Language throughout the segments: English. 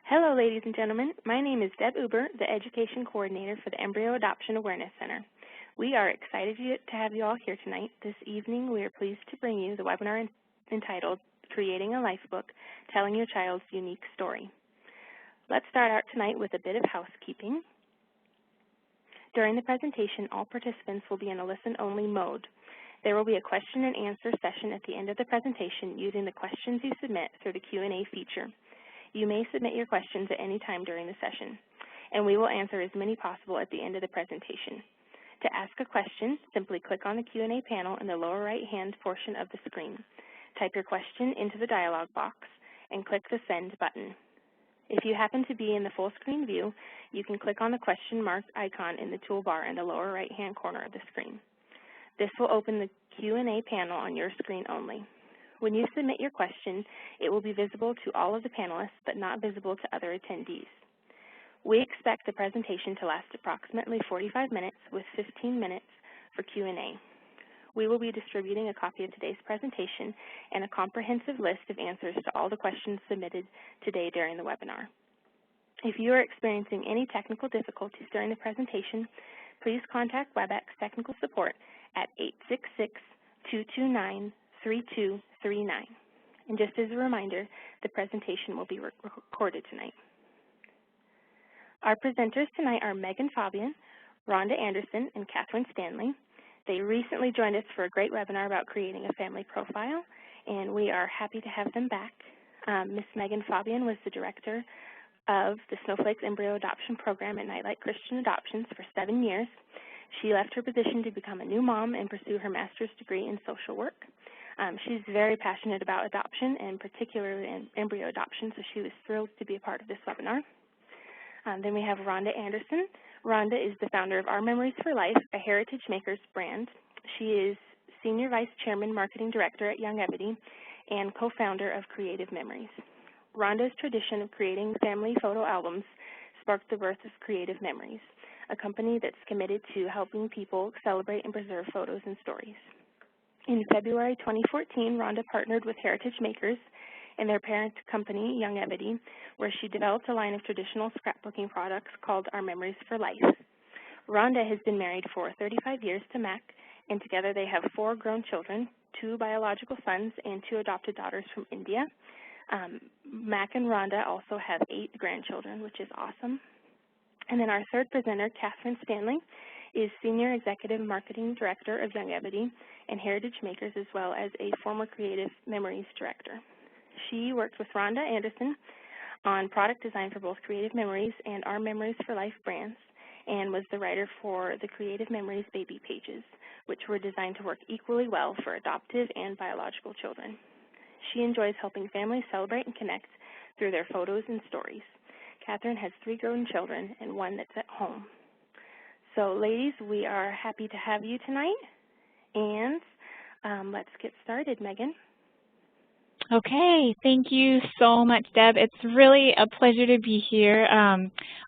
Hello, ladies and gentlemen. My name is Deb Uber, the Education Coordinator for the Embryo Adoption Awareness Center. We are excited to have you all here tonight. This evening, we are pleased to bring you the webinar entitled Creating a Lifebook, Telling Your Child's Unique Story. Let's start out tonight with a bit of housekeeping. During the presentation, all participants will be in a listen-only mode. There will be a question and answer session at the end of the presentation using the questions you submit through the Q&A feature. You may submit your questions at any time during the session, and we will answer as many possible at the end of the presentation. To ask a question, simply click on the Q&A panel in the lower right-hand portion of the screen. Type your question into the dialog box and click the Send button. If you happen to be in the full screen view, you can click on the question mark icon in the toolbar in the lower right-hand corner of the screen. This will open the Q&A panel on your screen only. When you submit your question, it will be visible to all of the panelists, but not visible to other attendees. We expect the presentation to last approximately 45 minutes with 15 minutes for Q&A. We will be distributing a copy of today's presentation and a comprehensive list of answers to all the questions submitted today during the webinar. If you are experiencing any technical difficulties during the presentation, please contact WebEx Technical Support at 866-229-3239. And just as a reminder, the presentation will be recorded tonight. Our presenters tonight are Megan Fabian, Rhonda Anderson, and Katherine Stanley. They recently joined us for a great webinar about creating a family profile, and we are happy to have them back. Ms. Megan Fabian was the director of the Snowflake's Embryo Adoption Program at Nightlight Christian Adoptions for 7 years. She left her position to become a new mom and pursue her master's degree in social work. She's very passionate about adoption, and particularly in embryo adoption, so she was thrilled to be a part of this webinar. Then we have Rhonda Anderson. Rhonda is the founder of Our Memories for Life, a Heritage Makers brand. She is Senior Vice Chairman Marketing Director at Youngevity and co-founder of Creative Memories. Rhonda's tradition of creating family photo albums sparked the birth of Creative Memories, a company that's committed to helping people celebrate and preserve photos and stories. In February 2014, Rhonda partnered with Heritage Makers and their parent company, Youngevity, where she developed a line of traditional scrapbooking products called Our Memories for Life. Rhonda has been married for 35 years to Mac, and together they have 4 grown children, 2 biological sons and 2 adopted daughters from India. Mac and Rhonda also have 8 grandchildren, which is awesome. And then our third presenter, Katherine Stanley, is Senior Executive Marketing Director of Youngevity and Heritage Makers, as well as a former Creative Memories Director. She worked with Rhonda Anderson on product design for both Creative Memories and Our Memories for Life brands, and was the writer for the Creative Memories baby pages, which were designed to work equally well for adoptive and biological children. She enjoys helping families celebrate and connect through their photos and stories. Katherine has 3 grown children and 1 that's at home. So, ladies, we are happy to have you tonight, and let's get started. Megan? Okay, thank you so much, Deb. It's really a pleasure to be here.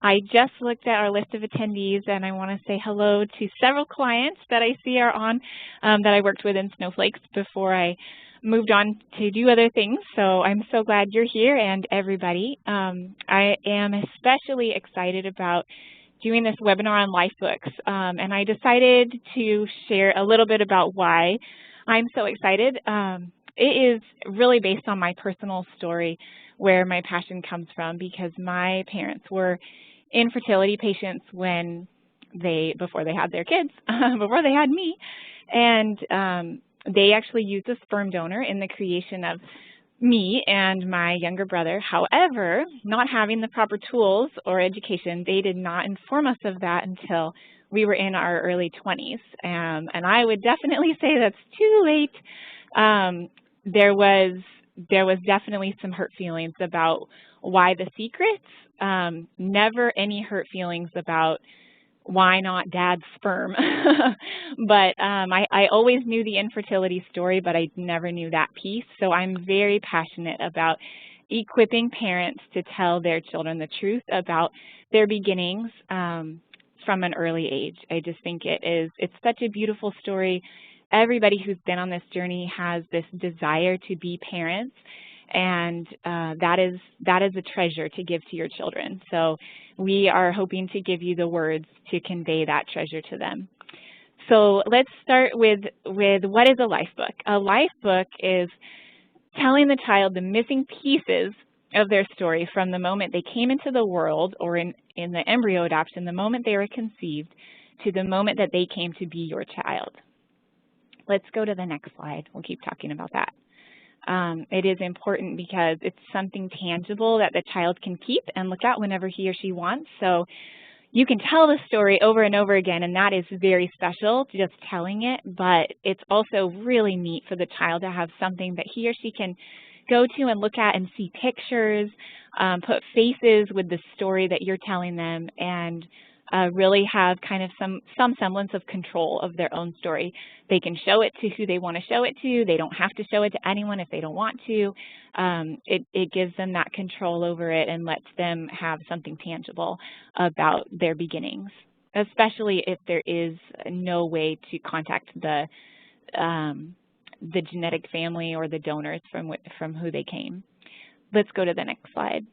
I just looked at our list of attendees, and I want to say hello to several clients that I see are on that I worked with in Snowflakes before I moved on to do other things. So I'm so glad you're here, and everybody. I am especially excited about doing this webinar on Lifebooks, and I decided to share a little bit about why I'm so excited. It is really based on my personal story where my passion comes from, because my parents were infertility patients before they had their kids, before they had me, and they actually used a sperm donor in the creation of me and my younger brother. However, not having the proper tools or education, they did not inform us of that until we were in our early 20s, and I would definitely say that's too late. There was definitely some hurt feelings about why the secrets, never any hurt feelings about why not dad's sperm. But I always knew the infertility story, but I never knew that piece. So I'm very passionate about equipping parents to tell their children the truth about their beginnings from an early age. I just think it's such a beautiful story. Everybody who's been on this journey has this desire to be parents, and that is a treasure to give to your children. So we are hoping to give you the words to convey that treasure to them. So let's start with what is a life book? A life book is telling the child the missing pieces of their story from the moment they came into the world, or in the embryo adoption, the moment they were conceived, to the moment that they came to be your child. Let's go to the next slide. We'll keep talking about that. It is important because it's something tangible that the child can keep and look at whenever he or she wants. So you can tell the story over and over again, and that is very special, just telling it, but it's also really neat for the child to have something that he or she can go to and look at and see pictures, put faces with the story that you're telling them, and really have kind of some semblance of control of their own story. They can show it to who they want to show it to. They don't have to show it to anyone if they don't want to. It gives them that control over it and lets them have something tangible about their beginnings, especially if there is no way to contact the genetic family or the donors from who they came. Let's go to the next slide.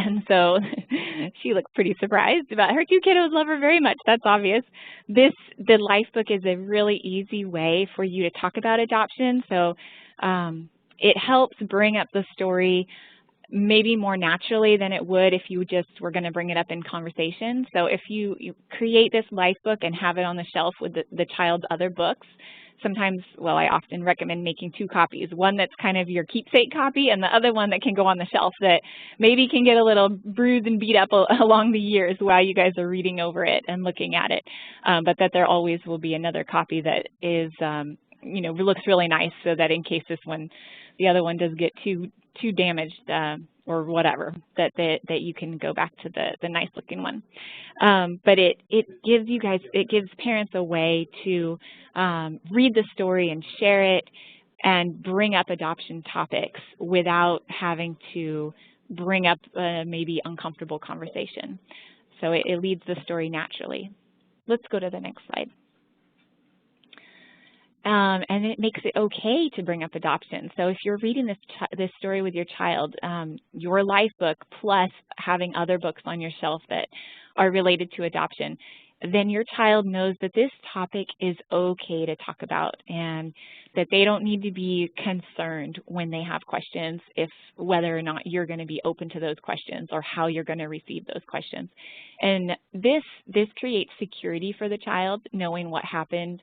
And so she looks pretty surprised about her two kiddos love her very much. That's obvious. The life book is a really easy way for you to talk about adoption. So it helps bring up the story maybe more naturally than it would if you just were going to bring it up in conversation. So if you create this life book and have it on the shelf with the child's other books, sometimes, well, I often recommend making two copies, one that's kind of your keepsake copy and the other one that can go on the shelf that maybe can get a little bruised and beat up along the years while you guys are reading over it and looking at it, but that there always will be another copy that is, looks really nice, so that in case this one, the other one does get too damaged or whatever, that you can go back to the nice looking one. But it gives parents a way to read the story and share it and bring up adoption topics without having to bring up a maybe uncomfortable conversation. So it leads the story naturally. Let's go to the next slide. And it makes it okay to bring up adoption. So if you're reading this story with your child, your life book plus having other books on your shelf that are related to adoption, then your child knows that this topic is okay to talk about and that they don't need to be concerned when they have questions whether or not you're going to be open to those questions or how you're going to receive those questions. And this creates security for the child, knowing what happened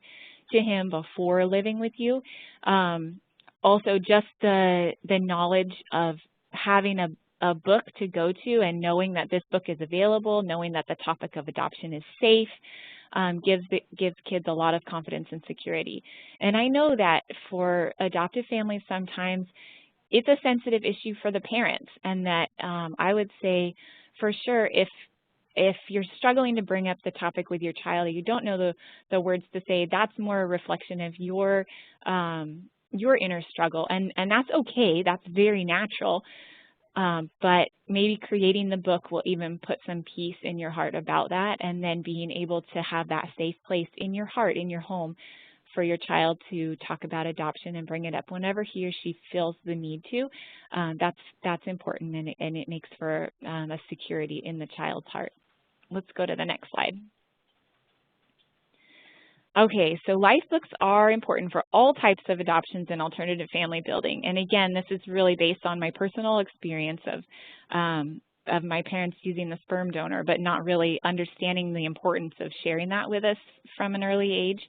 to him before living with you. Also, just the knowledge of having a book to go to and knowing that this book is available, knowing that the topic of adoption is safe, gives kids a lot of confidence and security. And I know that for adoptive families, sometimes it's a sensitive issue for the parents, and that I would say for sure if you're struggling to bring up the topic with your child, or you don't know the words to say, that's more a reflection of your inner struggle, and that's okay. That's very natural. But maybe creating the book will even put some peace in your heart about that, and then being able to have that safe place in your heart, in your home, for your child to talk about adoption and bring it up whenever he or she feels the need to. That's important, and it makes for a security in the child's heart. Let's go to the next slide. Okay, so life books are important for all types of adoptions and alternative family building. And again, this is really based on my personal experience of my parents using the sperm donor, but not really understanding the importance of sharing that with us from an early age.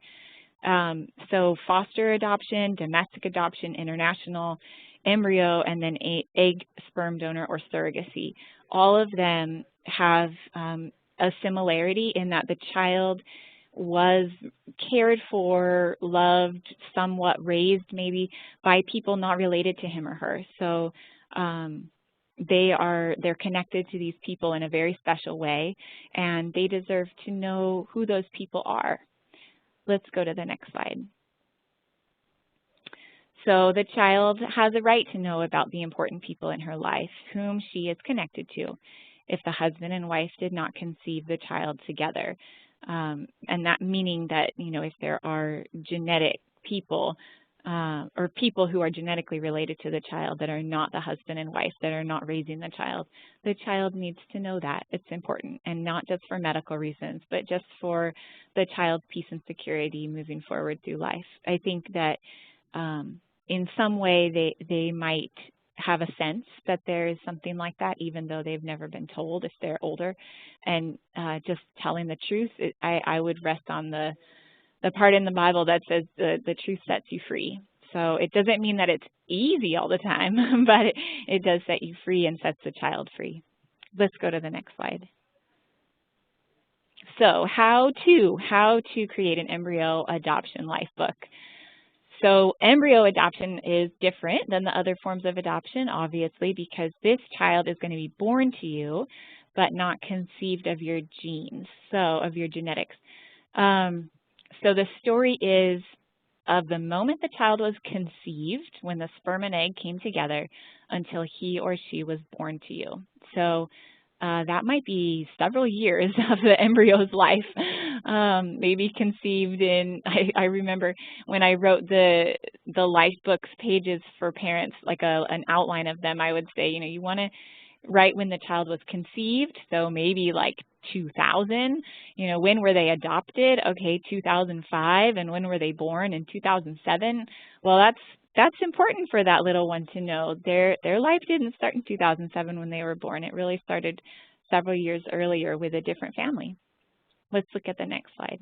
So foster adoption, domestic adoption, international, embryo, and then egg sperm donor or surrogacy. All of them have a similarity in that the child was cared for, loved, somewhat raised maybe by people not related to him or her. So they're connected to these people in a very special way, and they deserve to know who those people are. Let's go to the next slide. So the child has a right to know about the important people in her life whom she is connected to, if the husband and wife did not conceive the child together. And that meaning that, if there are genetic people or people who are genetically related to the child that are not the husband and wife, that are not raising the child needs to know that. It's important, and not just for medical reasons, but just for the child's peace and security moving forward through life. I think that in some way they might have a sense that there is something like that, even though they've never been told if they're older. And just telling the truth, I would rest on the part in the Bible that says the truth sets you free. So it doesn't mean that it's easy all the time, but it does set you free and sets the child free. Let's go to the next slide. So how to create an embryo adoption life book. So embryo adoption is different than the other forms of adoption, obviously, because this child is going to be born to you, but not conceived of your genes, so of your genetics. So the story is of the moment the child was conceived, when the sperm and egg came together, until he or she was born to you. So that might be several years of the embryo's life, maybe conceived in, I remember when I wrote the Lifebook's pages for parents, like an outline of them, I would say, you want to write when the child was conceived, so maybe like 2000, when were they adopted? Okay, 2005, and when were they born? In 2007. Well, that's important for that little one to know. Their life didn't start in 2007 when they were born. It really started several years earlier with a different family. Let's look at the next slide.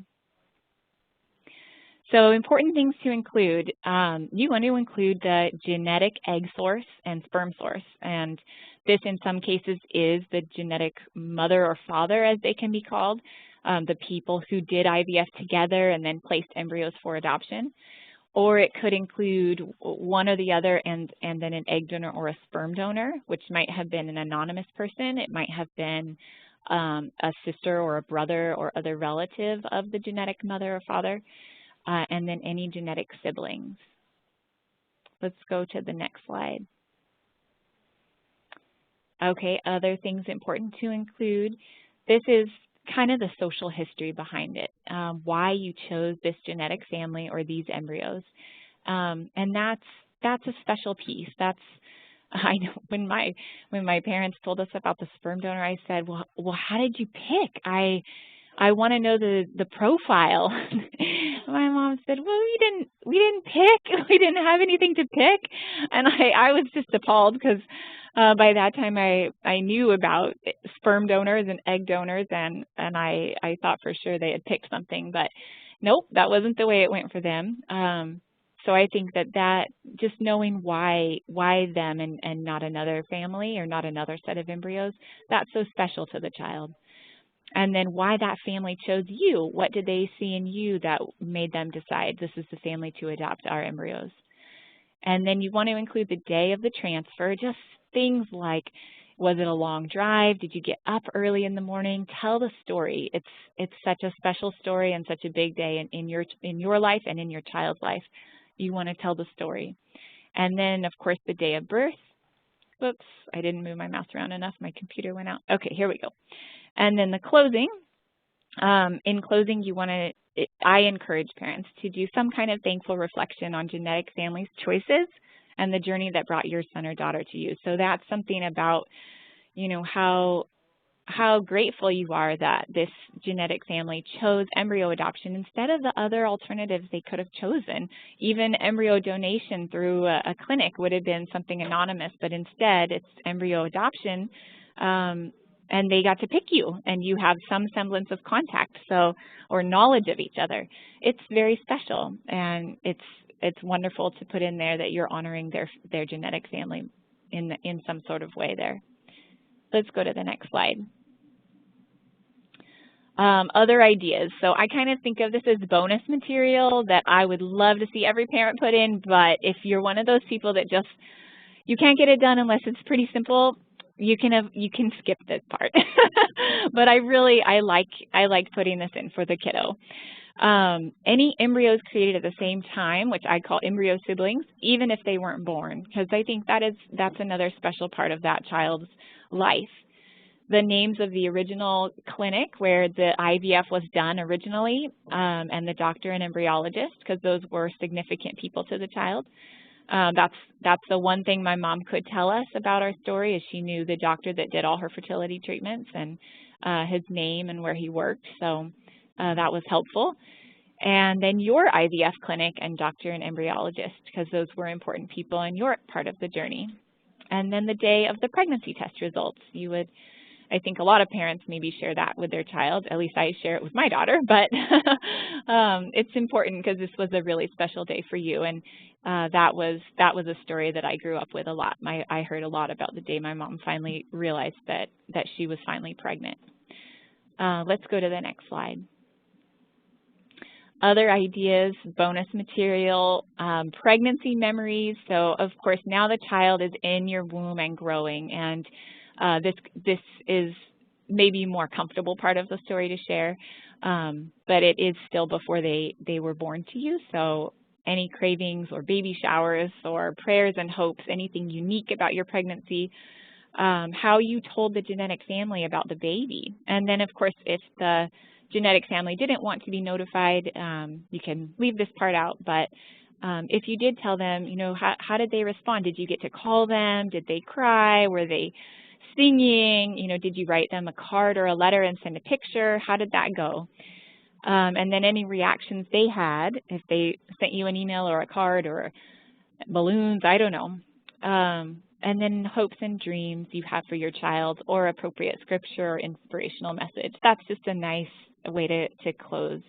So important things to include. You want to include the genetic egg source and sperm source. And this, in some cases, is the genetic mother or father, as they can be called, the people who did IVF together and then placed embryos for adoption. Or it could include one or the other and then an egg donor or a sperm donor, which might have been an anonymous person. It might have been a sister or a brother or other relative of the genetic mother or father, and then any genetic siblings. Let's go to the next slide. Okay, other things important to include. This is kind of the social history behind it, why you chose this genetic family or these embryos. And that's a special piece. I know when my parents told us about the sperm donor, I said, well, how did you pick? I want to know the profile. My mom said, well, we didn't pick. We didn't have anything to pick. And I was just appalled because by that time I knew about sperm donors and egg donors, and I thought for sure they had picked something, but nope, that wasn't the way it went for them. So I think that just knowing why them and not another family or not another set of embryos, that's so special to the child. And then why that family chose you. What did they see in you that made them decide this is the family to adopt our embryos? And then you want to include the day of the transfer, just things like, was it a long drive? Did you get up early in the morning? Tell the story. It's such a special story and such a big day in your life and in your child's life. You want to tell the story. And then, of course, the day of birth. Whoops, I didn't move my mouse around enough. My computer went out. Okay, here we go. And then the closing. In closing, I encourage parents to do some kind of thankful reflection on genetic families' choices and the journey that brought your son or daughter to you. So that's something about, how grateful you are that this genetic family chose embryo adoption instead of the other alternatives they could have chosen. Even embryo donation through a clinic would have been something anonymous, but instead it's embryo adoption, and they got to pick you, and you have some semblance of contact, or knowledge of each other. It's very special, and it's wonderful to put in there that you're honoring their genetic family in some sort of way there. Let's go to the next slide. Other ideas. So I kind of think of this as bonus material that I would love to see every parent put in, but if you're one of those people that you can't get it done unless it's pretty simple, you can skip this part. But I like putting this in for the kiddo. Any embryos created at the same time, which I call embryo siblings, even if they weren't born, because I think that's another special part of that child's life. the names of the original clinic where the IVF was done originally, and the doctor and embryologist, because those were significant people to the child. That's the one thing my mom could tell us about our story, is she knew the doctor that did all her fertility treatments and his name and where he worked, so that was helpful. And then your IVF clinic and doctor and embryologist, because those were important people in your part of the journey. And then the day of the pregnancy test results. You would, I think a lot of parents maybe share that with their child. At least I share it with my daughter, but it's important because this was a really special day for you. And that was a story that I grew up with a lot. I heard a lot about the day my mom finally realized that she was finally pregnant. Let's go to the next slide. Other ideas, bonus material, pregnancy memories. So of course now the child is in your womb and growing, and this is maybe a more comfortable part of the story to share, but it is still before they were born to you. So any cravings or baby showers or prayers and hopes, anything unique about your pregnancy, how you told the genetic family about the baby. And then of course if the genetic family didn't want to be notified, you can leave this part out, but if you did tell them, you know, how did they respond? Did you get to call them? Did they cry? Were they singing? You know, did you write them a card or a letter and send a picture? How did that go? And then any reactions they had, if they sent you an email or a card or balloons, I don't know. And then hopes and dreams you have for your child, or appropriate scripture or inspirational message. That's just a nice way to close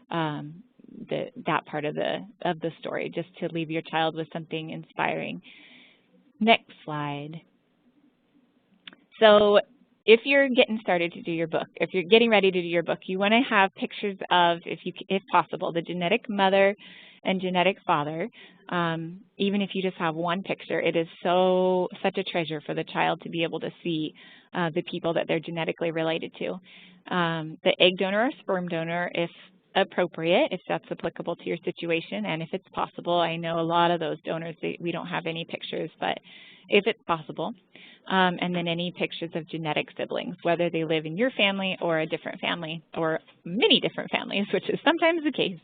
that part of the story, just to leave your child with something inspiring. Next slide. So if you're getting started to do your book, if you're getting ready to do your book, you want to have pictures of, if possible, the genetic mother and genetic father. Even if you just have one picture, it is such a treasure for the child to be able to see the people that they're genetically related to. The egg donor or sperm donor, if appropriate, if that's applicable to your situation, and if it's possible. I know a lot of those donors, we don't have any pictures, but if it's possible. And then any pictures of genetic siblings, whether they live in your family or a different family, or many different families, which is sometimes the case.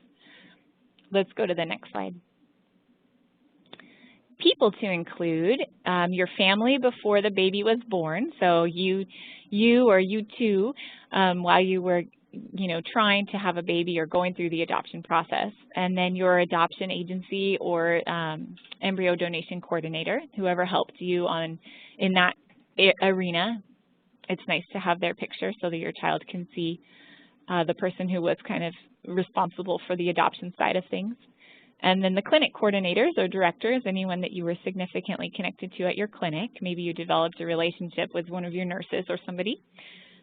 Let's go to the next slide. People to include, your family before the baby was born. So you or you two, while you were, you know, trying to have a baby or going through the adoption process. And then your adoption agency or embryo donation coordinator, whoever helped you in that arena. It's nice to have their picture so that your child can see the person who was kind of responsible for the adoption side of things. And then the clinic coordinators or directors, anyone that you were significantly connected to at your clinic. Maybe you developed a relationship with one of your nurses or somebody.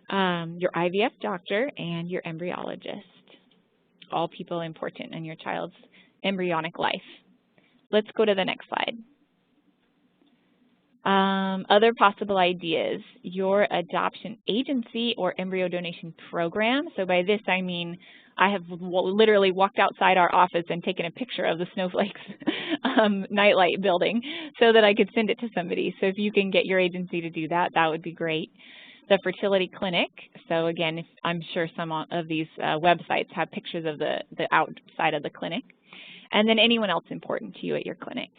Your IVF doctor and your embryologist. All people important in your child's embryonic life. Let's go to the next slide. Other possible ideas, your adoption agency or embryo donation program. So by this I mean I have literally walked outside our office and taken a picture of the snowflakes nightlight building so that I could send it to somebody. So if you can get your agency to do that, that would be great. The Fertility Clinic. So again, I'm sure some of these websites have pictures of the outside of the clinic. And then anyone else important to you at your clinic.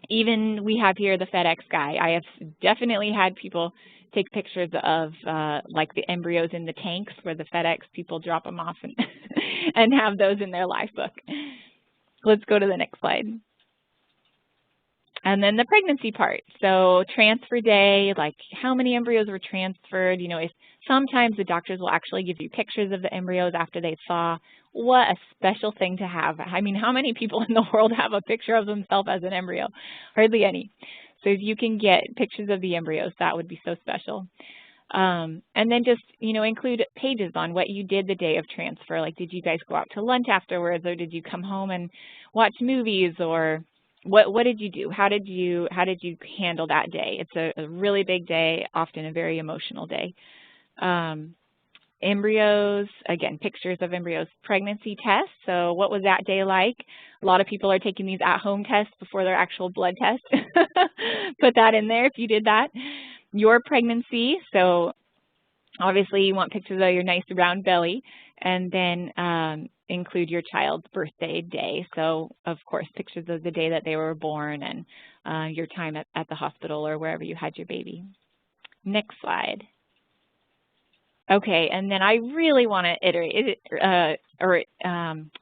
Even we have here the FedEx guy. I have definitely had people take pictures of like the embryos in the tanks where the FedEx people drop them off and, and have those in their Lifebook. Let's go to the next slide. And then the pregnancy part. So transfer day, like how many embryos were transferred. You know, if sometimes the doctors will actually give you pictures of the embryos after they thaw. What a special thing to have. I mean, how many people in the world have a picture of themselves as an embryo? Hardly any. So if you can get pictures of the embryos, that would be so special. And then just, you know, include pages on what you did the day of transfer. Like, did you guys go out to lunch afterwards, or did you come home and watch movies, or what did you do? How did you handle that day? It's a really big day, often a very emotional day. Embryos, again, pictures of embryos. Pregnancy tests, so what was that day like? A lot of people are taking these at-home tests before their actual blood test. Put that in there if you did that. your pregnancy. So obviously you want pictures of your nice round belly, and then include your child's birthday day. So of course pictures of the day that they were born and your time at the hospital or wherever you had your baby. Next slide. Okay, and then I really want to iterate,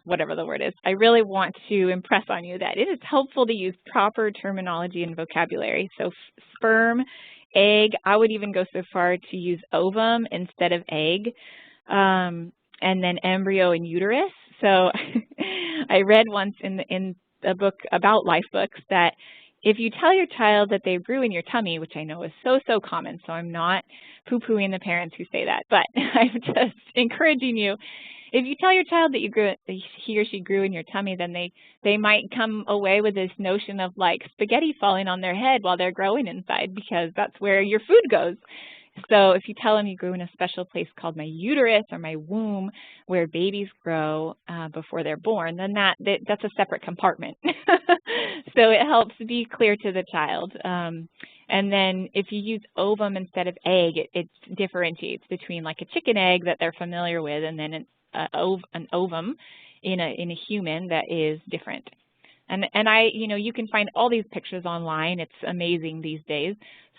whatever the word is, I really want to impress on you that it is helpful to use proper terminology and vocabulary. So sperm, egg, I would even go so far to use ovum instead of egg, and then embryo and uterus. So I read once in a book about Lifebooks that if you tell your child that they grew in your tummy, which I know is so common, so I'm not poo-pooing the parents who say that, but I'm just encouraging you. If you tell your child that he or she grew in your tummy, then they might come away with this notion of like spaghetti falling on their head while they're growing inside, because that's where your food goes. So if you tell them you grew in a special place called my uterus or my womb, where babies grow before they're born, then that's a separate compartment. So it helps to be clear to the child. And then if you use ovum instead of egg, it differentiates between like a chicken egg that they're familiar with and then an ovum in a human that is different. And you can find all these pictures online. It's amazing these days.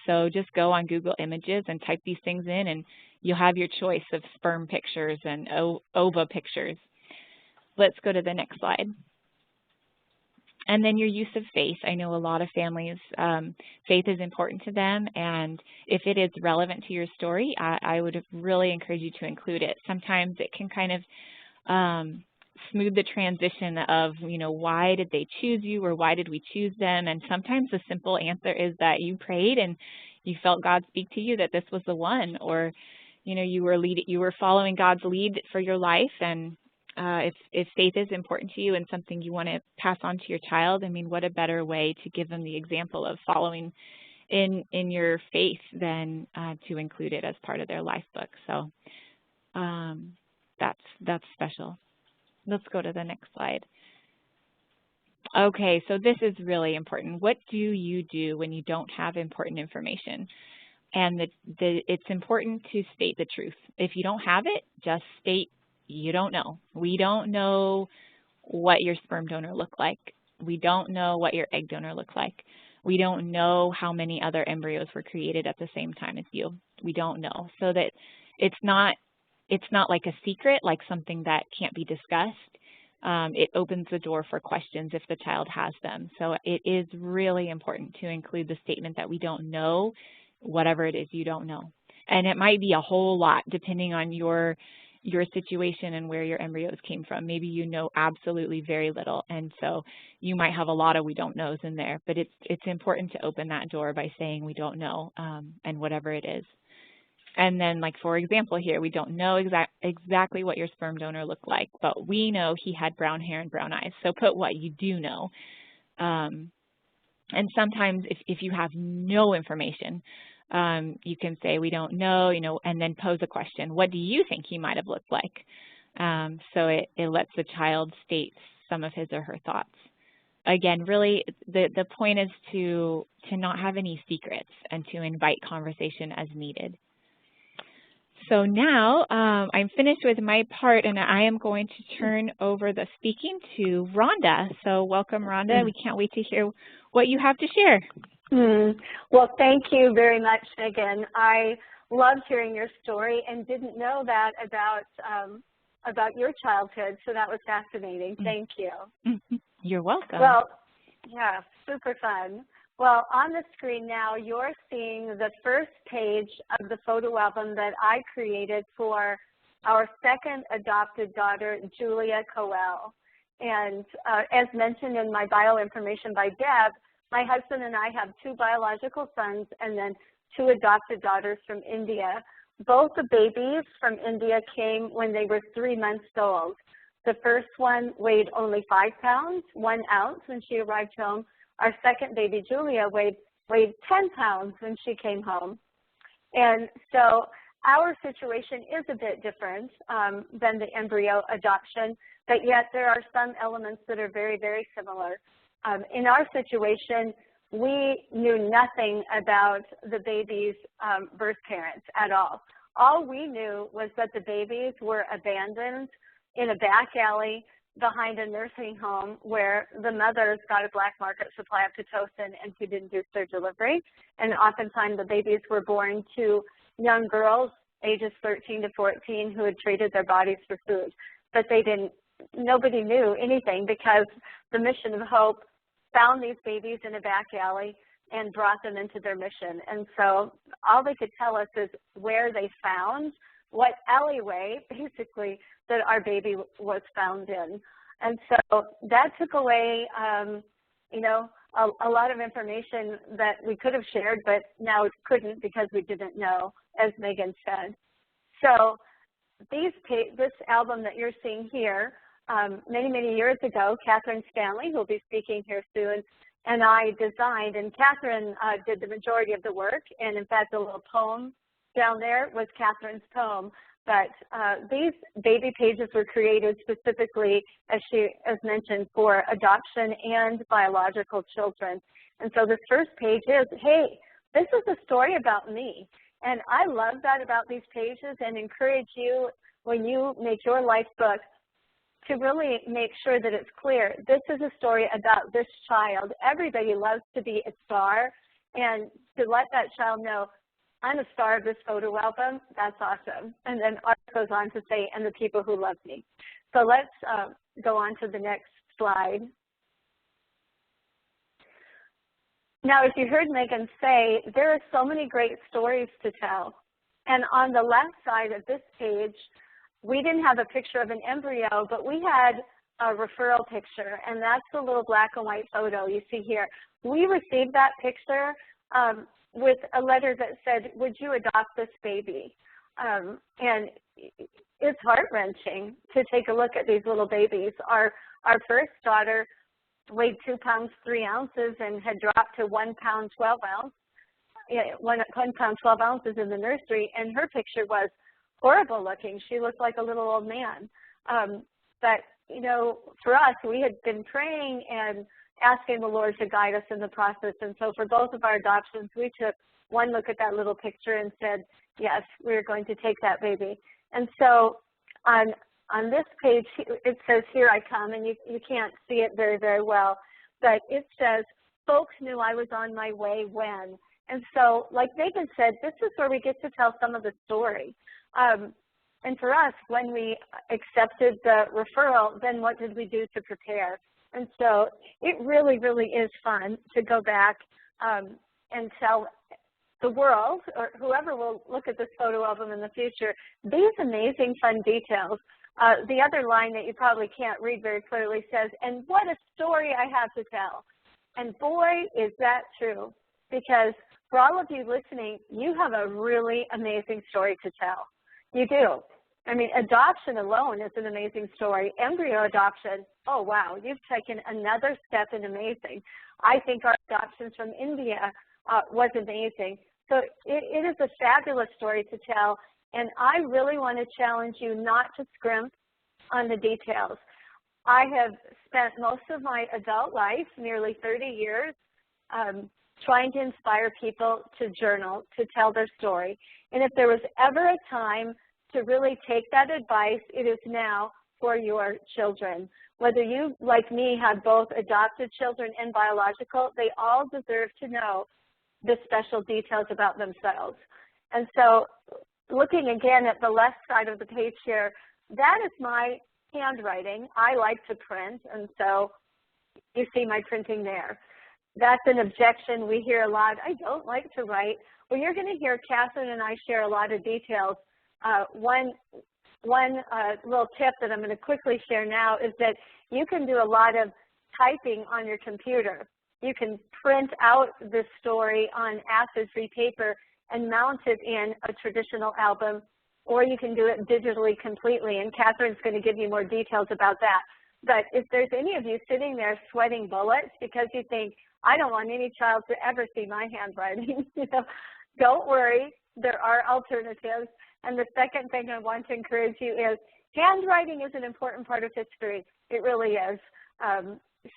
So just go on Google Images and type these things in, and you'll have your choice of sperm pictures and ova pictures. Let's go to the next slide. And then your use of faith. I know a lot of families, faith is important to them, and if it is relevant to your story, I would really encourage you to include it. Sometimes it can kind of smooth the transition of, why did they choose you or why did we choose them? And sometimes the simple answer is that you prayed and you felt God speak to you that this was the one, or, you were following God's lead for your life. And if faith is important to you and something you want to pass on to your child, I mean, what a better way to give them the example of following in your faith than to include it as part of their life book. So that's special. Let's go to the next slide. Okay, so this is really important. What do you do when you don't have important information? And it's important to state the truth. If you don't have it, just state you don't know. We don't know what your sperm donor looked like. We don't know what your egg donor looked like. We don't know how many other embryos were created at the same time as you. We don't know. So that it's not like a secret, like something that can't be discussed. It opens the door for questions if the child has them. So it is really important to include the statement that we don't know whatever it is you don't know. And it might be a whole lot depending on your situation and where your embryos came from. Maybe you know absolutely very little, and so you might have a lot of we don't knows in there. But it's important to open that door by saying we don't know and whatever it is. And then, like, for example here, we don't know exactly what your sperm donor looked like, but we know he had brown hair and brown eyes. So put what you do know. And sometimes if you have no information, you can say we don't know, and then pose a question. What do you think he might have looked like? So it lets the child state some of his or her thoughts. Again, really, the point is to not have any secrets and to invite conversation as needed. So now I'm finished with my part, and I am going to turn over the speaking to Rhonda. So welcome, Rhonda. We can't wait to hear what you have to share. Well, thank you very much, Megan. I loved hearing your story and didn't know that about your childhood, so that was fascinating. Thank you. You're welcome. Well, yeah, super fun. Well, on the screen now, you're seeing the first page of the photo album that I created for our second adopted daughter, Julia Coel. And as mentioned in my bio information by Deb, my husband and I have 2 biological sons and then 2 adopted daughters from India. Both the babies from India came when they were 3 months old. The first one weighed only 5 pounds, 1 ounce when she arrived home. Our second baby, Julia, weighed 10 pounds when she came home. And so our situation is a bit different than the embryo adoption, but yet there are some elements that are very, very similar. In our situation, we knew nothing about the baby's birth parents at all. All we knew was that the babies were abandoned in a back alley behind a nursing home where the mothers got a black market supply of Pitocin and who didn't do their delivery. And oftentimes the babies were born to young girls, ages 13 to 14, who had traded their bodies for food. But nobody knew anything because the Mission of Hope found these babies in a back alley and brought them into their mission. And so all they could tell us is where they found, what alleyway, basically, that our baby was found in. And so that took away, you know, a lot of information that we could have shared, but now couldn't because we didn't know, as Megan said. So this album that you're seeing here, many, many years ago, Katherine Stanley, who will be speaking here soon, and I designed, and Katherine did the majority of the work, and in fact, the little poem down there was Katherine's poem. But these baby pages were created specifically, as mentioned, for adoption and biological children. And so this first page is, hey, this is a story about me. And I love that about these pages and encourage you, when you make your life book, to really make sure that it's clear. This is a story about this child. Everybody loves to be a star, and to let that child know, I'm a star of this photo album, that's awesome. And then Art goes on to say, and the people who love me. So let's go on to the next slide. Now, as you heard Megan say, there are so many great stories to tell. And on the left side of this page, we didn't have a picture of an embryo, but we had a referral picture, and that's the little black and white photo you see here. We received that picture with a letter that said, would you adopt this baby? And it's heart-wrenching to take a look at these little babies. Our first daughter weighed 2 pounds 3 ounces and had dropped to 1 pound 12 ounce, 1 pound 12 ounces in the nursery, and her picture was horrible looking. She looked like a little old man. But, you know, for us, we had been praying and asking the Lord to guide us in the process. And so for both of our adoptions, we took one look at that little picture and said, yes, we're going to take that baby. And so on this page, it says, here I come, and you can't see it very, very well, but it says, folks knew I was on my way when. And so, like Megan said, this is where we get to tell some of the story. And for us, when we accepted the referral, then what did we do to prepare? And so it really, really is fun to go back and tell the world, or whoever will look at this photo album in the future, these amazing fun details. The other line that you probably can't read very clearly says, and what a story I have to tell. And boy, is that true, because for all of you listening, you have a really amazing story to tell. You do. I mean, adoption alone is an amazing story. Embryo adoption, oh, wow, you've taken another step in amazing. I think our adoptions from India was amazing. So it is a fabulous story to tell, and I really want to challenge you not to scrimp on the details. I have spent most of my adult life, nearly 30 years, trying to inspire people to journal, to tell their story. And if there was ever a time to really take that advice, it is now for your children. Whether you, like me, have both adopted children and biological, they all deserve to know the special details about themselves. And so looking again at the left side of the page here, that is my handwriting. I like to print, and so you see my printing there. That's an objection we hear a lot. I don't like to write. Well, you're going to hear Katherine and I share a lot of details. One little tip that I'm going to quickly share now is that you can do a lot of typing on your computer. You can print out this story on acid-free paper and mount it in a traditional album, or you can do it digitally completely, and Katherine's going to give you more details about that. But if there's any of you sitting there sweating bullets because you think, I don't want any child to ever see my handwriting, don't worry, there are alternatives. And the second thing I want to encourage you is handwriting is an important part of history. It really is.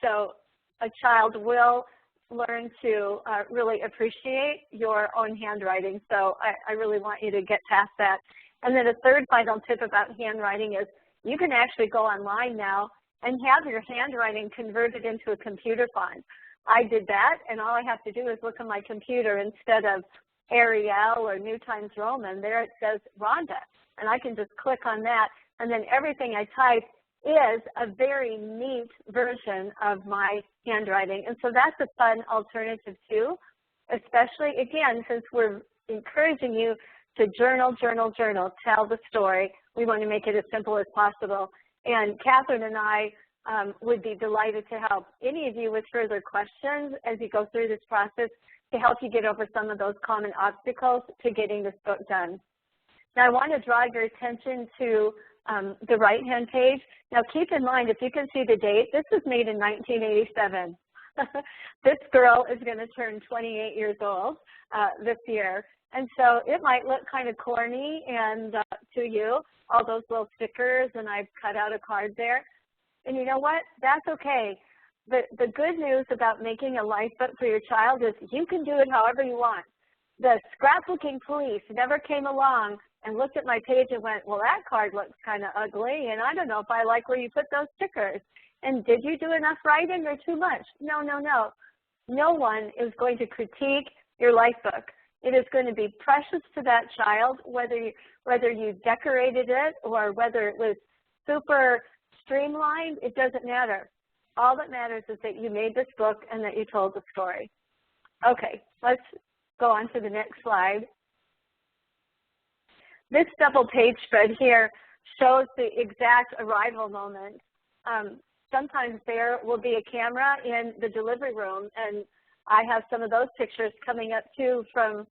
So a child will learn to really appreciate your own handwriting. So I really want you to get past that. And then a third final tip about handwriting is you can actually go online now and have your handwriting converted into a computer font. I did that, and all I have to do is look on my computer instead of Arial or New Times Roman. There it says Rhonda, and I can just click on that, and then everything I type is a very neat version of my handwriting. And so that's a fun alternative too, especially, again, since we're encouraging you to journal, journal, journal, tell the story. We want to make it as simple as possible. And Katherine and I would be delighted to help any of you with further questions as you go through this process to help you get over some of those common obstacles to getting this book done. Now, I want to draw your attention to the right-hand page. Now, keep in mind, if you can see the date, this was made in 1987. This girl is going to turn 28 years old this year. And so it might look kind of corny and to you, all those little stickers, and I've cut out a card there. And you know what? That's okay. The good news about making a life book for your child is you can do it however you want. The scrapbooking police never came along and looked at my page and went, well, that card looks kind of ugly, and I don't know if I like where you put those stickers. And did you do enough writing or too much? No, no, no. No one is going to critique your life book. It is going to be precious to that child, whether you decorated it or whether it was super streamlined. It doesn't matter. All that matters is that you made this book and that you told the story. Okay, let's go on to the next slide. This double page spread here shows the exact arrival moment. Sometimes there will be a camera in the delivery room, and I have some of those pictures coming up too from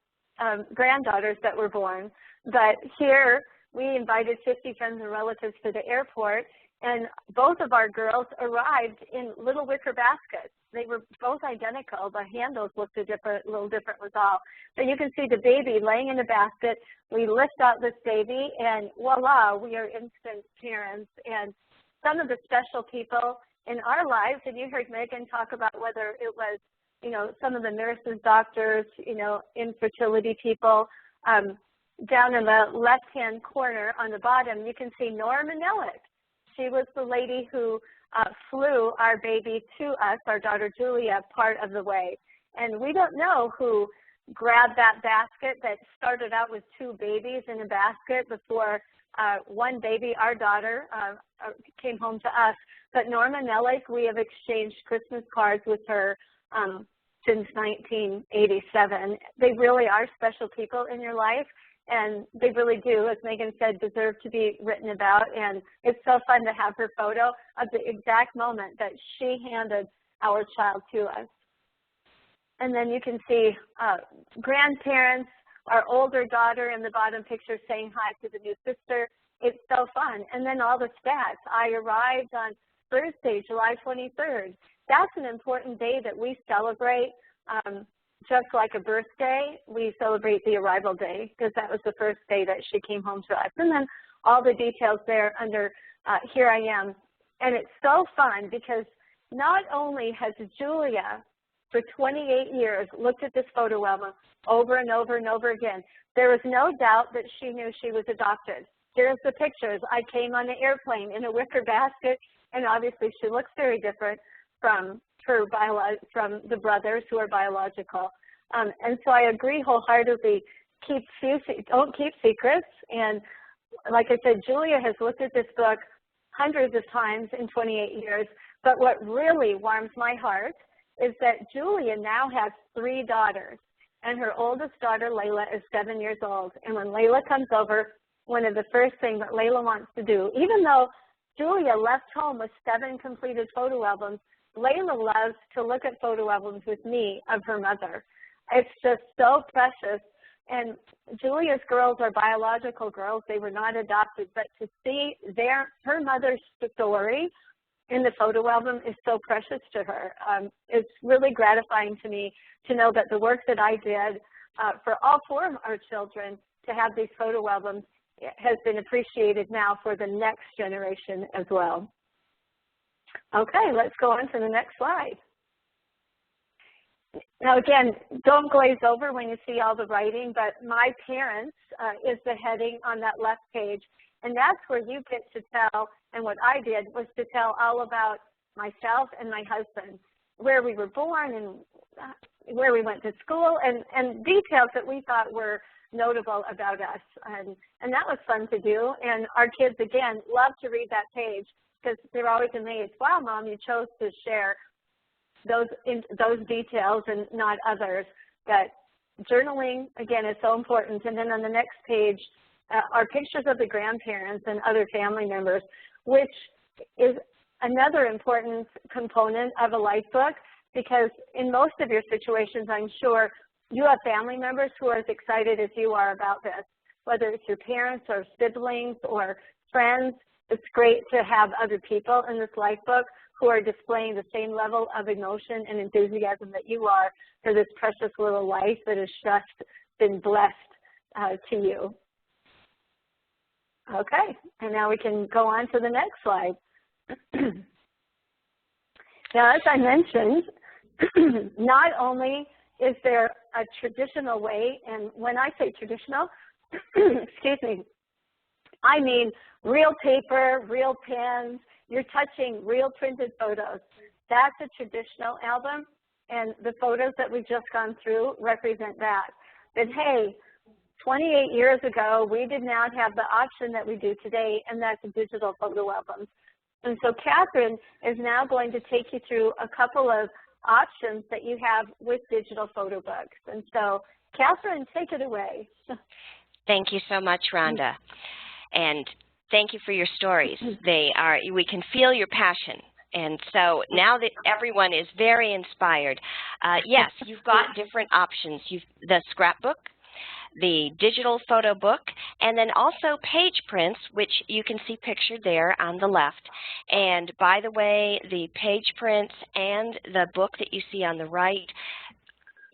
granddaughters that were born. But here we invited 50 friends and relatives to the airport, and both of our girls arrived in little wicker baskets. They were both identical. The handles looked a little different was all. But you can see the baby laying in a basket. We lift out this baby, and voila, we are instant parents. And some of the special people in our lives, and you heard Megan talk about whether it was, you know, some of the nurses, doctors, you know, infertility people. Down in the left-hand corner on the bottom, you can see Norma Nellick. She was the lady who flew our baby to us, our daughter Julia, part of the way. And we don't know who grabbed that basket that started out with 2 babies in a basket before one baby, our daughter, came home to us. But Norma Nellick, we have exchanged Christmas cards with her since 1987. They really are special people in your life. And they really do, as Megan said, deserve to be written about. And it's so fun to have her photo of the exact moment that she handed our child to us. And then you can see grandparents, our older daughter in the bottom picture saying hi to the new sister. It's so fun. And then all the stats. I arrived on Thursday, July 23rd. That's an important day that we celebrate. Just like a birthday, we celebrate the arrival day because that was the first day that she came home to us. And then all the details there under Here I Am. And it's so fun because not only has Julia, for 28 years, looked at this photo album over and over and over again, there was no doubt that she knew she was adopted. Here's the pictures. I came on an airplane in a wicker basket, and obviously she looks very different from the brothers who are biological. And so I agree wholeheartedly, don't keep secrets. And like I said, Julia has looked at this book hundreds of times in 28 years. But what really warms my heart is that Julia now has 3 daughters. And her oldest daughter, Layla, is 7 years old. And when Layla comes over, one of the first things that Layla wants to do, even though Julia left home with 7 completed photo albums, Layla loves to look at photo albums with me of her mother. It's just so precious. And Julia's girls are biological girls. They were not adopted. But to see her mother's story in the photo album is so precious to her. It's really gratifying to me to know that the work that I did for all 4 of our children to have these photo albums has been appreciated now for the next generation as well. Okay, let's go on to the next slide. Now again, don't glaze over when you see all the writing, but my parents is the heading on that left page. And that's where you get to tell, and what I did was to tell all about myself and my husband, where we were born and where we went to school, and details that we thought were notable about us. And that was fun to do. And our kids, again, love to read that page because they're always amazed. Wow, Mom, you chose to share those details and not others. That journaling, again, is so important. And then on the next page are pictures of the grandparents and other family members, which is another important component of a life book, because in most of your situations, I'm sure you have family members who are as excited as you are about this, whether it's your parents or siblings or friends. It's great to have other people in this life book who are displaying the same level of emotion and enthusiasm that you are for this precious little life that has just been blessed to you. Okay, and now we can go on to the next slide. Now, as I mentioned, not only is there a traditional way, and when I say traditional, excuse me, I mean real paper, real pens, you're touching real printed photos. That's a traditional album, and the photos that we've just gone through represent that. But hey, 28 years ago, we did not have the option that we do today, and that's digital photo albums. And so Katherine is now going to take you through a couple of options that you have with digital photo books. And so, Katherine, take it away. Thank you so much, Rhonda. And thank you for your stories. We can feel your passion. And so now that everyone is very inspired, yes, you've got different options. The Scrapbook, the digital photo book, and then also page prints, which you can see pictured there on the left. And by the way, the page prints and the book that you see on the right,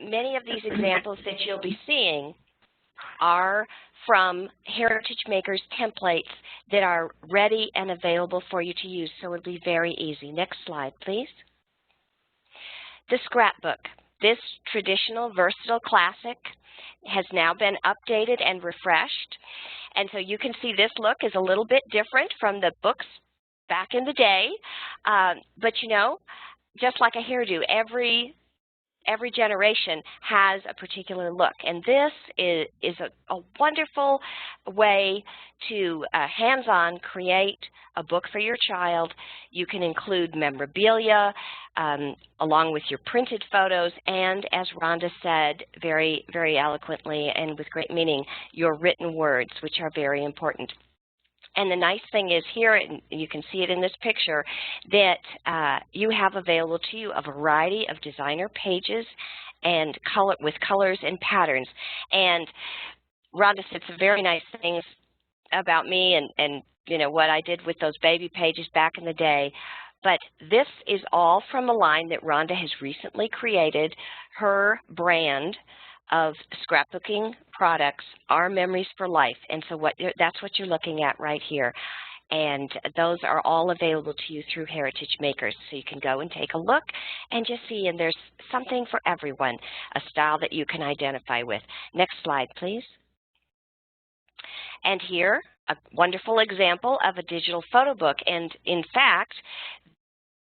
many of these examples that you'll be seeing are from Heritage Makers templates that are ready and available for you to use, so it'll be very easy. Next slide, please. The Scrapbook. This traditional, versatile classic has now been updated and refreshed. And so you can see this look is a little bit different from the books back in the day. But you know, just like a hairdo, every generation has a particular look. And this is a wonderful way to hands-on create a book for your child. You can include memorabilia along with your printed photos, and as Rhonda said very, very eloquently and with great meaning, your written words, which are very important. And the nice thing is here, and you can see it in this picture, that you have available to you a variety of designer pages and with colors and patterns. And Rhonda said some very nice things about me and you know what I did with those baby pages back in the day. But this is all from a line that Rhonda has recently created. Her brand of scrapbooking products are Memories for Life, and so that's what you're looking at right here. And those are all available to you through Heritage Makers, so you can go and take a look and just see, and there's something for everyone, a style that you can identify with. Next slide, please. And here, a wonderful example of a digital photo book, and in fact,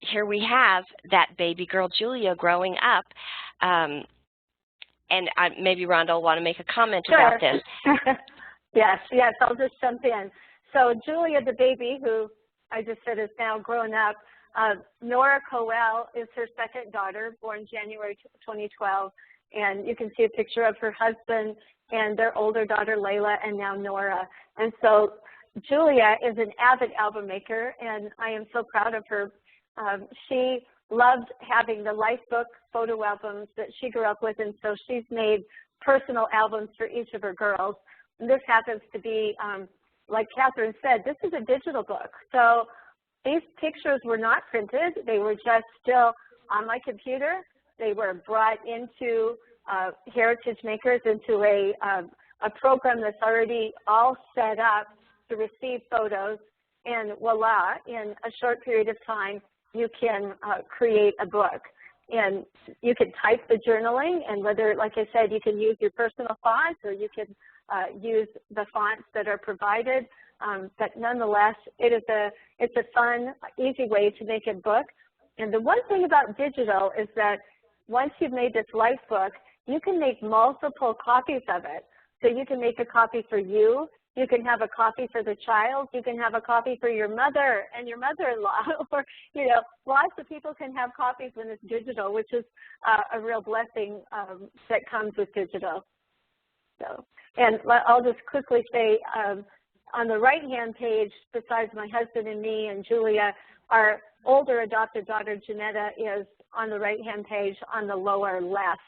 here we have that baby girl Julia growing up. And maybe Rhonda will want to make a comment about this. Yes, I'll just jump in. So Julia, the baby, who I just said is now grown up, Nora Coel is her second daughter, born January 2012. And you can see a picture of her husband and their older daughter, Layla, and now Nora. And so Julia is an avid album maker, and I am so proud of her. She loved having the Lifebook photo albums that she grew up with, and so she's made personal albums for each of her girls. And this happens to be, like Katherine said, this is a digital book. So these pictures were not printed. They were just still on my computer. They were brought into Heritage Makers, into a program that's already all set up to receive photos, and voila, in a short period of time, you can create a book. And you can type the journaling, and whether, like I said, you can use your personal fonts or you can use the fonts that are provided. But nonetheless, it's a fun, easy way to make a book. And the one thing about digital is that once you've made this Lifebook, you can make multiple copies of it. So you can make a copy for you. You can have a copy for the child. You can have a copy for your mother and your mother-in-law. Or, you know, lots of people can have copies when it's digital, which is a real blessing that comes with digital. So, and I'll just quickly say, on the right-hand page, besides my husband and me and Julia, our older adopted daughter, Janetta, is on the right-hand page on the lower left,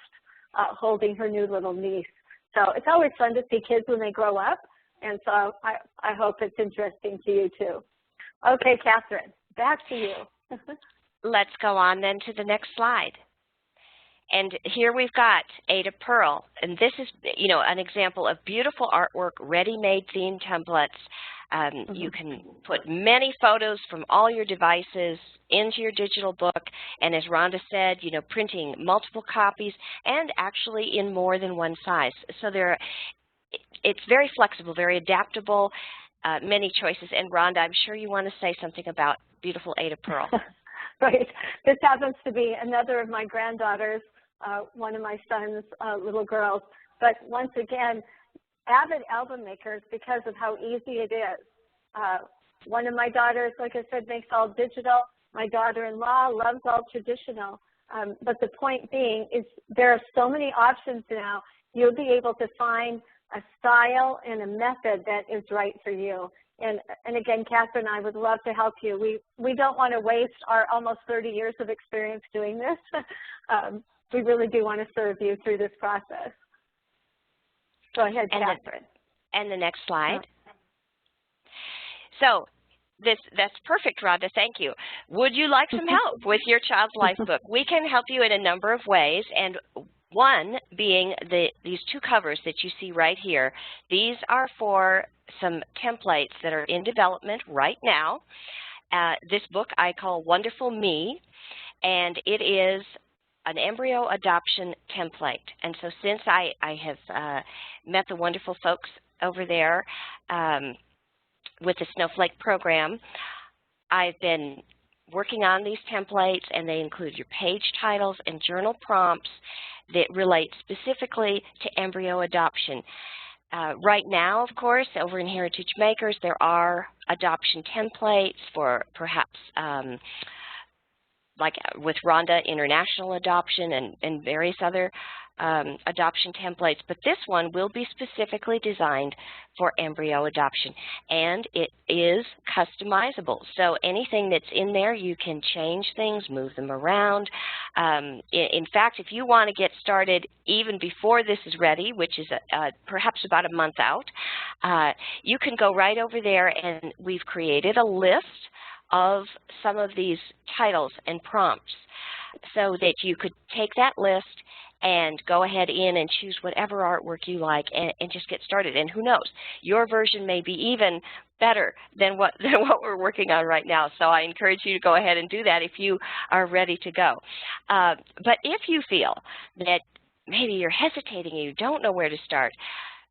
holding her new little niece. So it's always fun to see kids when they grow up. And so I hope it's interesting to you too. Okay, Katherine, back to you. Let's go on then to the next slide. And here we've got Ada Pearl. And this is, you know, an example of beautiful artwork, ready-made theme templates. You can put many photos from all your devices into your digital book. And as Rhonda said, you know, printing multiple copies and actually in more than one size. So it's very flexible, very adaptable, many choices. And Rhonda, I'm sure you want to say something about beautiful Ada Pearl. Right. This happens to be another of my granddaughters, one of my son's little girls. But once again, avid album makers because of how easy it is. One of my daughters, like I said, makes all digital. My daughter-in-law loves all traditional. But the point being is there are so many options now. You'll be able to find a style and a method that is right for you. And again, Katherine, I would love to help you. We don't want to waste our almost 30 years of experience doing this. We really do want to serve you through this process. Go ahead, Katherine. And the next slide. So that's perfect, Rhonda. Thank you. Would you like some help with your child's Lifebook? We can help you in a number of ways, and one being these two covers that you see right here. These are for some templates that are in development right now. This book I call Wonderful Me, and it is an embryo adoption template. And so since I have met the wonderful folks over there with the Snowflake program, I've been working on these templates, and they include your page titles and journal prompts that relate specifically to embryo adoption. Right now, of course, over in Heritage Makers, there are adoption templates for perhaps like with Rhonda, international adoption and various other adoption templates, but this one will be specifically designed for embryo adoption, and it is customizable. So anything that's in there, you can change things, move them around. In fact, if you want to get started even before this is ready, which is perhaps about a month out, you can go right over there, and we've created a list of some of these titles and prompts so that you could take that list and go ahead in and choose whatever artwork you like and just get started. And who knows, your version may be even better than what we're working on right now. So I encourage you to go ahead and do that if you are ready to go. But if you feel that maybe you're hesitating and you don't know where to start,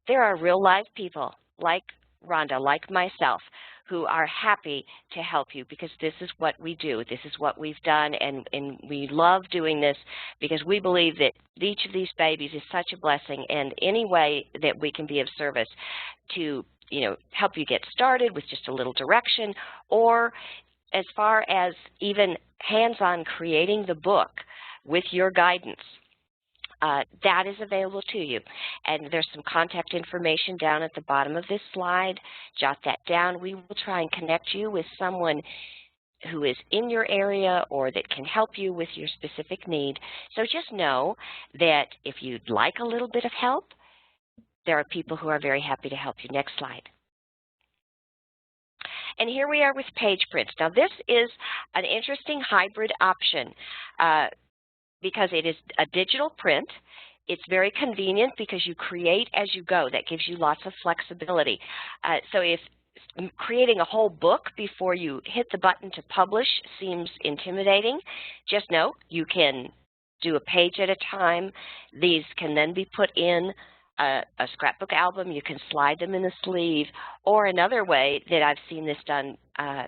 there are real live people like Rhonda, like myself, who are happy to help you, because this is what we do. This is what we've done, and we love doing this because we believe that each of these babies is such a blessing, and any way that we can be of service to, you know, help you get started with just a little direction, or as far as even hands-on creating the book with your guidance, that is available to you. And there's some contact information down at the bottom of this slide. Jot that down. We will try and connect you with someone who is in your area or that can help you with your specific need. So just know that if you'd like a little bit of help, there are people who are very happy to help you. Next slide. And here we are with page prints. Now this is an interesting hybrid option. Because it is a digital print. It's very convenient because you create as you go. That gives you lots of flexibility. So if creating a whole book before you hit the button to publish seems intimidating, just know you can do a page at a time. These can then be put in a scrapbook album. You can slide them in the sleeve, or another way that I've seen this done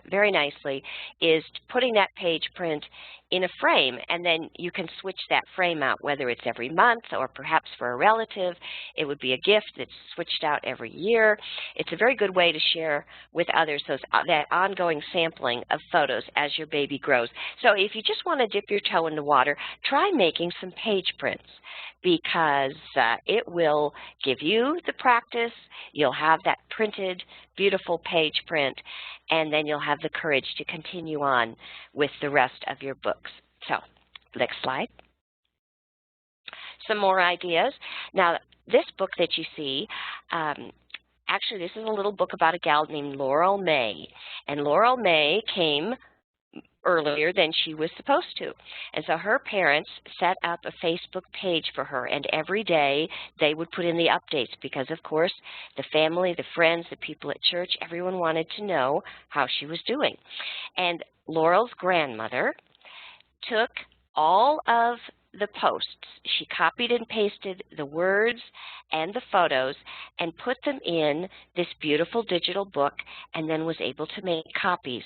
very nicely is putting that page print in a frame, and then you can switch that frame out, whether it's every month or perhaps for a relative. It would be a gift that's switched out every year. It's a very good way to share with others that ongoing sampling of photos as your baby grows. So if you just want to dip your toe in the water, try making some page prints, because it will give you the practice. You'll have that printed, beautiful page print, and then you'll have the courage to continue on with the rest of your books. So, next slide. Some more ideas. Now, this book that you see, actually this is a little book about a gal named Laurel May. And Laurel May came earlier than she was supposed to. And so her parents set up a Facebook page for her, and every day they would put in the updates because, of course, the family, the friends, the people at church, everyone wanted to know how she was doing. And Laurel's grandmother took all of the posts. She copied and pasted the words and the photos and put them in this beautiful digital book, and then was able to make copies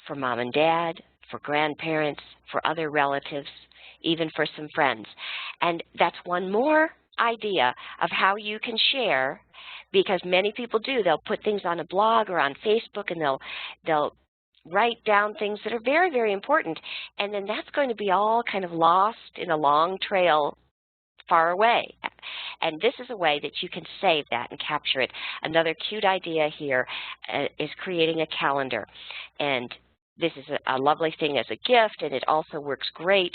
for mom and dad, for grandparents, for other relatives, even for some friends. And that's one more idea of how you can share, because many people do. They'll put things on a blog or on Facebook, and they'll write down things that are very, very important, and then that's going to be all kind of lost in a long trail far away. And this is a way that you can save that and capture it. Another cute idea here is creating a calendar. And this is a lovely thing as a gift, and it also works great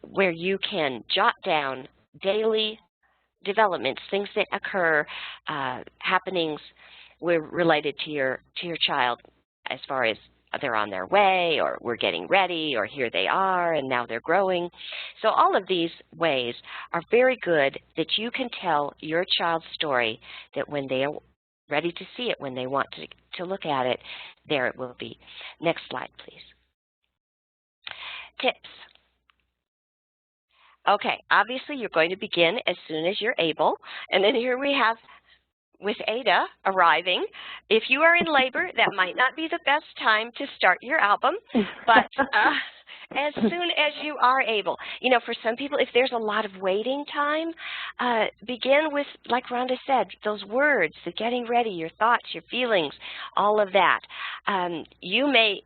where you can jot down daily developments, things that occur, happenings related to your child, as far as they're on their way, or we're getting ready, or here they are, and now they're growing. So all of these ways are very good that you can tell your child's story, that when they are ready to see it, when they want to look at it, there it will be. Next slide, please. Tips. Okay, obviously you're going to begin as soon as you're able, and then here we have with Ada arriving. If you are in labor, that might not be the best time to start your album, but as soon as you are able. You know, for some people, if there's a lot of waiting time, begin with, like Rhonda said, those words, the getting ready, your thoughts, your feelings, all of that. You may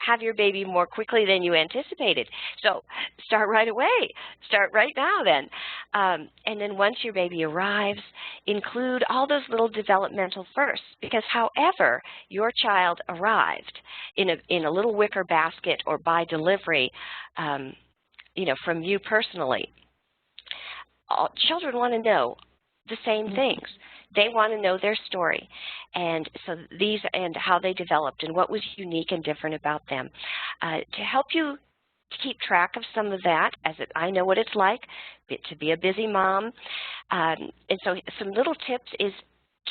have your baby more quickly than you anticipated. So start right away. Start right now then. And then once your baby arrives, include all those little developmental firsts, because however your child arrived in a little wicker basket or by delivery, you know, from you personally, children want to know the same things. They want to know their story, and so these, and how they developed and what was unique and different about them. To help you keep track of some of that, as I know what it's like to be a busy mom, and so some little tips is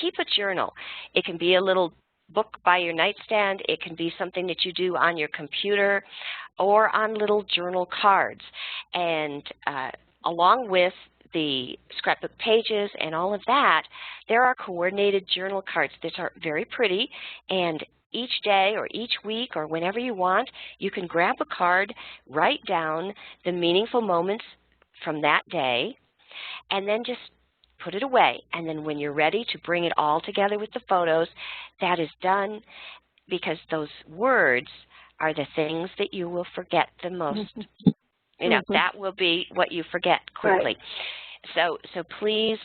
keep a journal. It can be a little book by your nightstand. It can be something that you do on your computer or on little journal cards. And along with the scrapbook pages and all of that, there are coordinated journal cards that are very pretty, and each day or each week or whenever you want, you can grab a card, write down the meaningful moments from that day, and then just put it away. And then when you're ready to bring it all together with the photos, that is done, because those words are the things that you will forget the most. You know, that will be what you forget quickly. Right. So please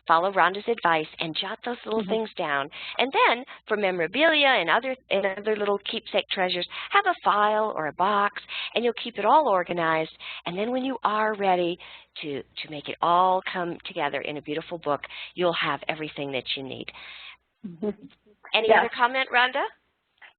follow Rhonda's advice and jot those little things down. And then for memorabilia and other little keepsake treasures, have a file or a box, and you'll keep it all organized. And then when you are ready to make it all come together in a beautiful book, you'll have everything that you need. Any other comment, Rhonda?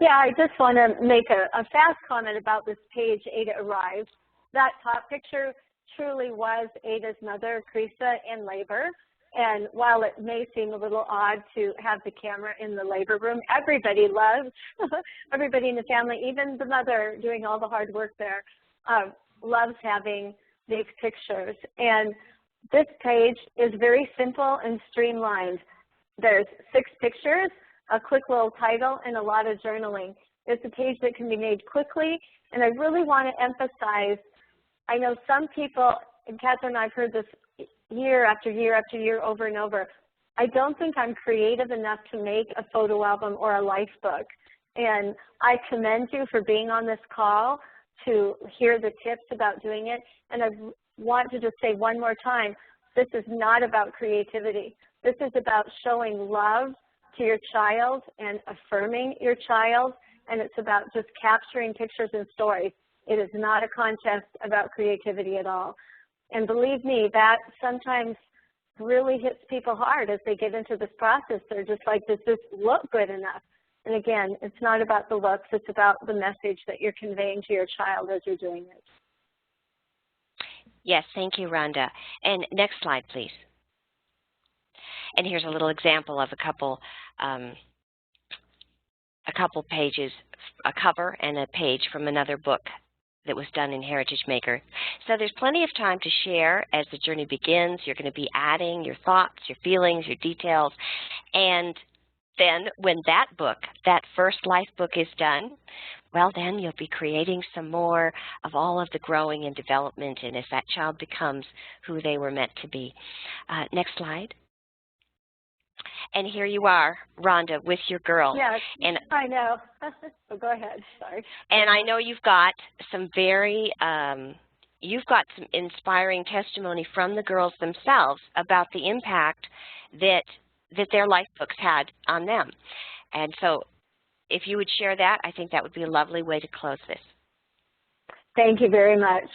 Yeah, I just want to make a fast comment about this page, Ada Arrives. That top picture truly was Ada's mother, Krisa, in labor. And while it may seem a little odd to have the camera in the labor room, everybody loves, everybody in the family, even the mother doing all the hard work there, loves having these pictures. And this page is very simple and streamlined. There's 6 pictures, a quick little title, and a lot of journaling. It's a page that can be made quickly, and I really want to emphasize, I know some people, and Katherine and I have heard this year after year after year over and over, I don't think I'm creative enough to make a photo album or a life book. And I commend you for being on this call to hear the tips about doing it. And I want to just say one more time, this is not about creativity. This is about showing love to your child and affirming your child, and it's about just capturing pictures and stories. It is not a contest about creativity at all. And believe me, that sometimes really hits people hard as they get into this process. They're just like, does this look good enough? And again, it's not about the looks, it's about the message that you're conveying to your child as you're doing it. Yes, thank you, Rhonda. And next slide, please. And here's a little example of a couple pages, a cover and a page from another book that was done in Heritage Maker. So there's plenty of time to share as the journey begins. You're going to be adding your thoughts, your feelings, your details. And then when that book, that first life book is done, well, then you'll be creating some more of all of the growing and development, and as that child becomes who they were meant to be. Next slide. And here you are, Rhonda, with your girls. Yes, and I know. So go ahead, sorry. And I know you've got some you've got some inspiring testimony from the girls themselves about the impact that their life books had on them. And so if you would share that, I think that would be a lovely way to close this. Thank you very much.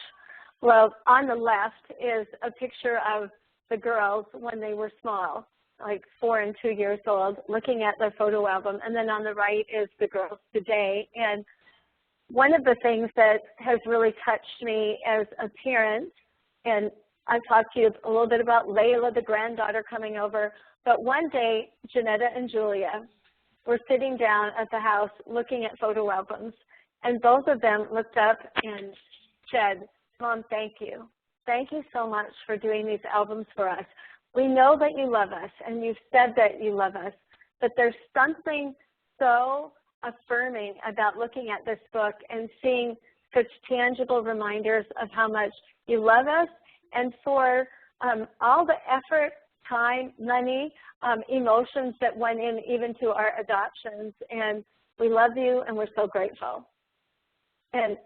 Well, on the left is a picture of the girls when they were small, like 4 and 2 years old, looking at their photo album. And then on the right is the girls today. And one of the things that has really touched me as a parent, and I've talked to you a little bit about Layla, the granddaughter, coming over, but one day, Janetta and Julia were sitting down at the house looking at photo albums, and both of them looked up and said, Mom, thank you. Thank you so much for doing these albums for us. We know that you love us, and you've said that you love us, but there's something so affirming about looking at this book and seeing such tangible reminders of how much you love us, and for all the effort, time, money, emotions that went in even to our adoptions. And we love you, and we're so grateful. And,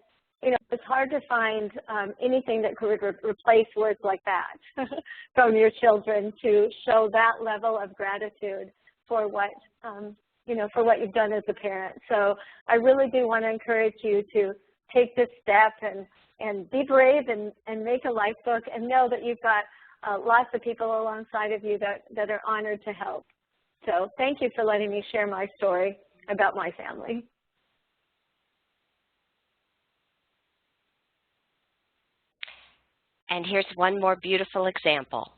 you know, it's hard to find anything that could replace words like that from your children to show that level of gratitude for what, you know, for what you've done as a parent. So I really do want to encourage you to take this step and be brave and make a life book, and know that you've got lots of people alongside of you that are honored to help. So thank you for letting me share my story about my family. And here's one more beautiful example.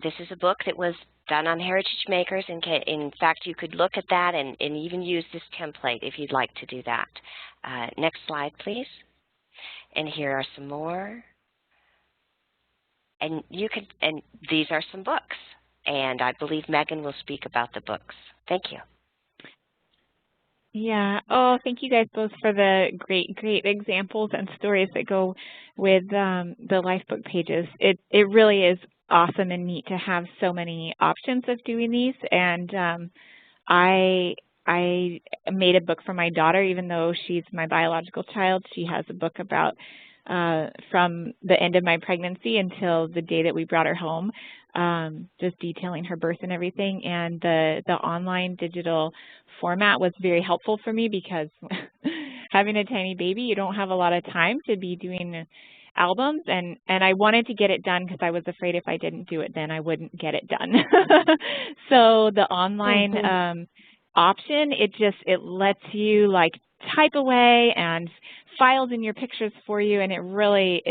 This is a book that was done on Heritage Makers. In fact, you could look at that and even use this template if you'd like to do that. Next slide, please. And here are some more. And these are some books. And I believe Megan will speak about the books. Thank you. Yeah. Oh, thank you guys both for the great examples and stories that go with the Lifebook pages. It really is awesome and neat to have so many options of doing these. And I made a book for my daughter, even though she's my biological child. She has a book about from the end of my pregnancy until the day that we brought her home, just detailing her birth and everything. And the online digital format was very helpful for me because having a tiny baby, you don't have a lot of time to be doing albums, and I wanted to get it done because I was afraid if I didn't do it then I wouldn't get it done. So the online option, it lets you like type away and files in your pictures for you, and it really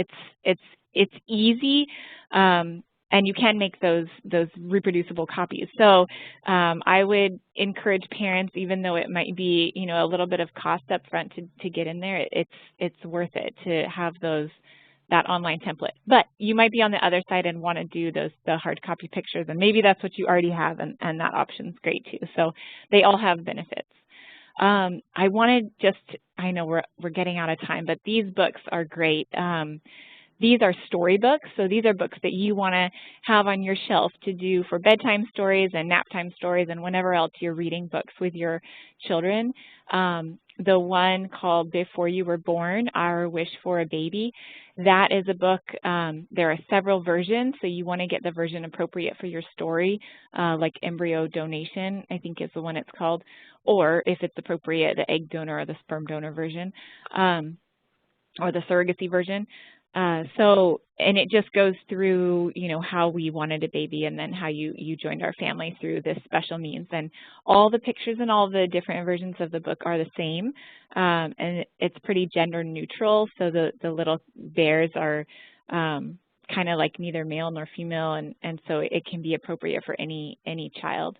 it's easy, and you can make those reproducible copies. So I would encourage parents, even though it might be, you know, a little bit of cost up front to get in there, it's worth it to have those that online template. But you might be on the other side and want to do the hard copy pictures, and maybe that's what you already have, and that option's great too. So they all have benefits. I wanted I know we're getting out of time, but these books are great. These are storybooks, so these are books that you want to have on your shelf to do for bedtime stories and nap time stories and whenever else you're reading books with your children. The one called Before You Were Born, Our Wish for a Baby, that is a book. There are several versions, so you want to get the version appropriate for your story, like Embryo Donation, I think is the one it's called, or if it's appropriate, the egg donor or the sperm donor version, or the surrogacy version. And it just goes through, how we wanted a baby and then how you joined our family through this special means. And all the pictures and all the different versions of the book are the same. And it's pretty gender neutral. So the little bears are kind of like neither male nor female. And so it can be appropriate for any child.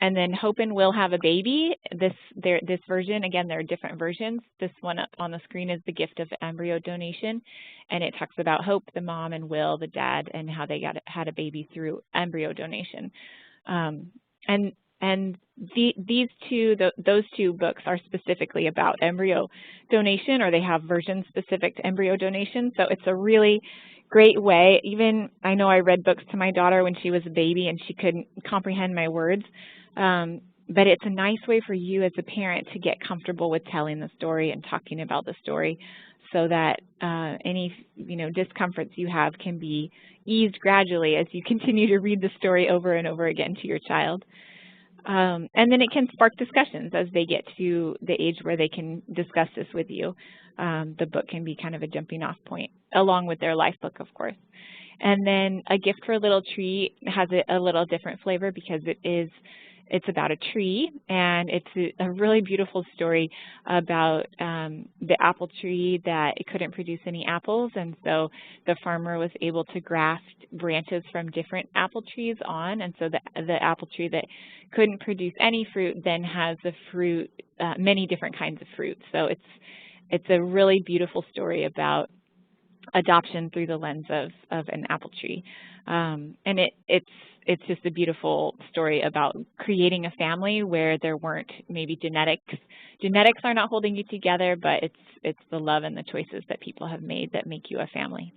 And then Hope and Will Have a Baby. This version, again, there are different versions. This one up on the screen is The Gift of Embryo Donation, and it talks about Hope, the mom, and Will, the dad, and how they had a baby through embryo donation. Those two books are specifically about embryo donation, or they have versions specific to embryo donation. So it's a really great way. Even I know I read books to my daughter when she was a baby and she couldn't comprehend my words. But it's a nice way for you as a parent to get comfortable with telling the story and talking about the story, so that any discomforts you have can be eased gradually as you continue to read the story over and over again to your child. And then it can spark discussions as they get to the age where they can discuss this with you. The book can be kind of a jumping off point, along with their life book, of course. And then A Gift for a Little Tree has a little different flavor because it's about a tree, and it's a really beautiful story about the apple tree that it couldn't produce any apples, and so the farmer was able to graft branches from different apple trees on, and so the apple tree that couldn't produce any fruit then has the fruit, many different kinds of fruit. So it's a really beautiful story about adoption through the lens of an apple tree, and it's just a beautiful story about creating a family where there weren't maybe genetics. Genetics are not holding you together, but it's the love and the choices that people have made that make you a family.